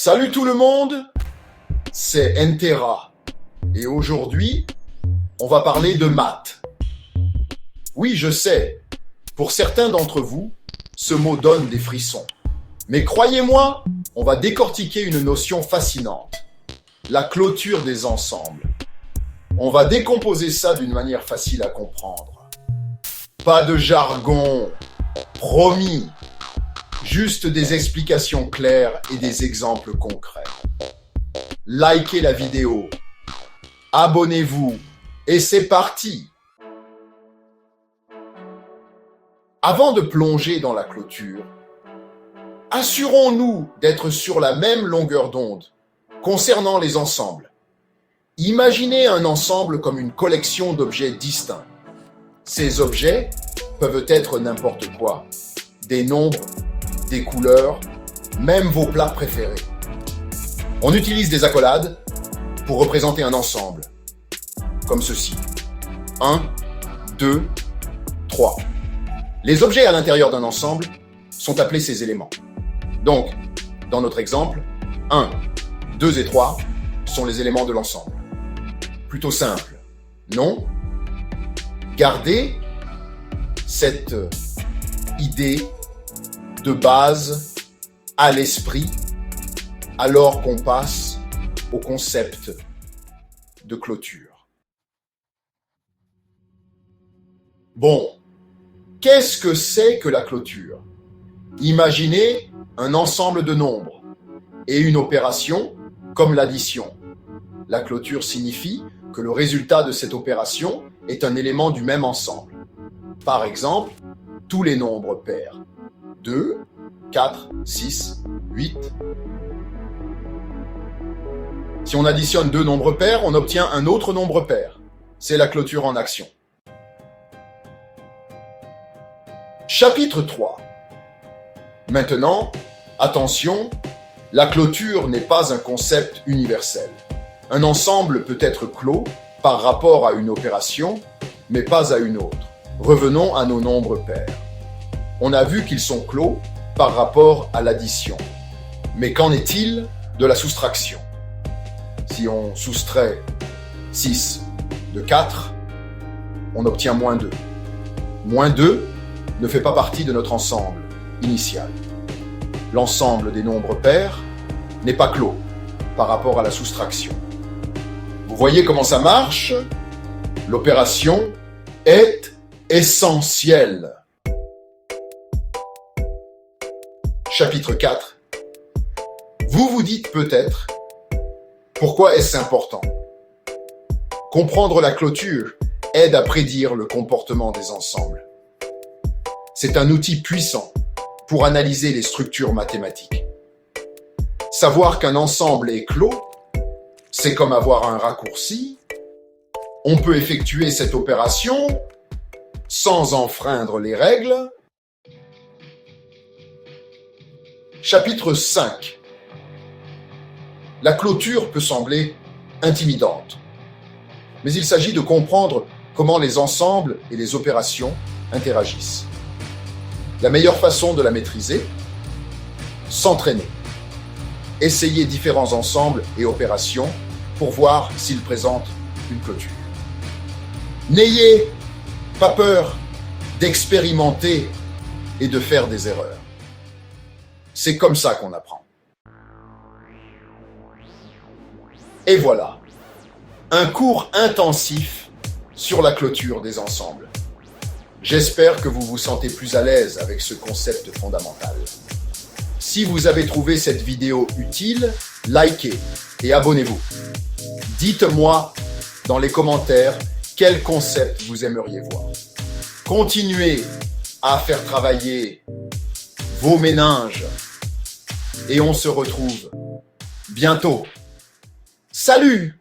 Salut tout le monde, c'est Entera. Et aujourd'hui, on va parler de maths. Oui, je sais, pour certains d'entre vous, ce mot donne des frissons. Mais croyez-moi, on va décortiquer une notion fascinante. La clôture des ensembles. On va décomposer ça d'une manière facile à comprendre. Pas de jargon, promis. Juste des explications claires et des exemples concrets. Likez la vidéo, abonnez-vous et c'est parti! Avant de plonger dans la clôture, assurons-nous d'être sur la même longueur d'onde concernant les ensembles. Imaginez un ensemble comme une collection d'objets distincts. Ces objets peuvent être n'importe quoi, des nombres, des couleurs, même vos plats préférés. On utilise des accolades pour représenter un ensemble, comme ceci. 1, 2, 3. Les objets à l'intérieur d'un ensemble sont appelés ces éléments. Donc, dans notre exemple, 1, 2 et 3 sont les éléments de l'ensemble. Plutôt simple, non? Gardez cette idée de base à l'esprit alors qu'on passe au concept de clôture. Bon, qu'est-ce que c'est que la clôture? Imaginez un ensemble de nombres et une opération comme l'addition. La clôture signifie que le résultat de cette opération est un élément du même ensemble. Par exemple, tous les nombres pairs. 2, 4, 6, 8. Si on additionne deux nombres pairs, on obtient un autre nombre pair. C'est la clôture en action. Chapitre 3. Maintenant, attention, la clôture n'est pas un concept universel. Un ensemble peut être clos par rapport à une opération, mais pas à une autre. Revenons à nos nombres pairs. On a vu qu'ils sont clos par rapport à l'addition. Mais qu'en est-il de la soustraction? Si on soustrait 6 de 4, on obtient moins 2. Moins 2 ne fait pas partie de notre ensemble initial. L'ensemble des nombres pairs n'est pas clos par rapport à la soustraction. Vous voyez comment ça marche? L'opération est essentielle. Chapitre 4. Vous vous dites peut-être, pourquoi est-ce important? Comprendre la clôture aide à prédire le comportement des ensembles. C'est un outil puissant pour analyser les structures mathématiques. Savoir qu'un ensemble est clos, c'est comme avoir un raccourci. On peut effectuer cette opération sans enfreindre les règles. Chapitre 5. La clôture peut sembler intimidante, mais il s'agit de comprendre comment les ensembles et les opérations interagissent. La meilleure façon de la maîtriser, s'entraîner. Essayer différents ensembles et opérations pour voir s'ils présentent une clôture. N'ayez pas peur d'expérimenter et de faire des erreurs. C'est comme ça qu'on apprend. Et voilà, un cours intensif sur la clôture des ensembles. J'espère que vous vous sentez plus à l'aise avec ce concept fondamental. Si vous avez trouvé cette vidéo utile, likez et abonnez-vous. Dites-moi dans les commentaires quel concept vous aimeriez voir. Continuez à faire travailler vos méninges et on se retrouve bientôt. Salut!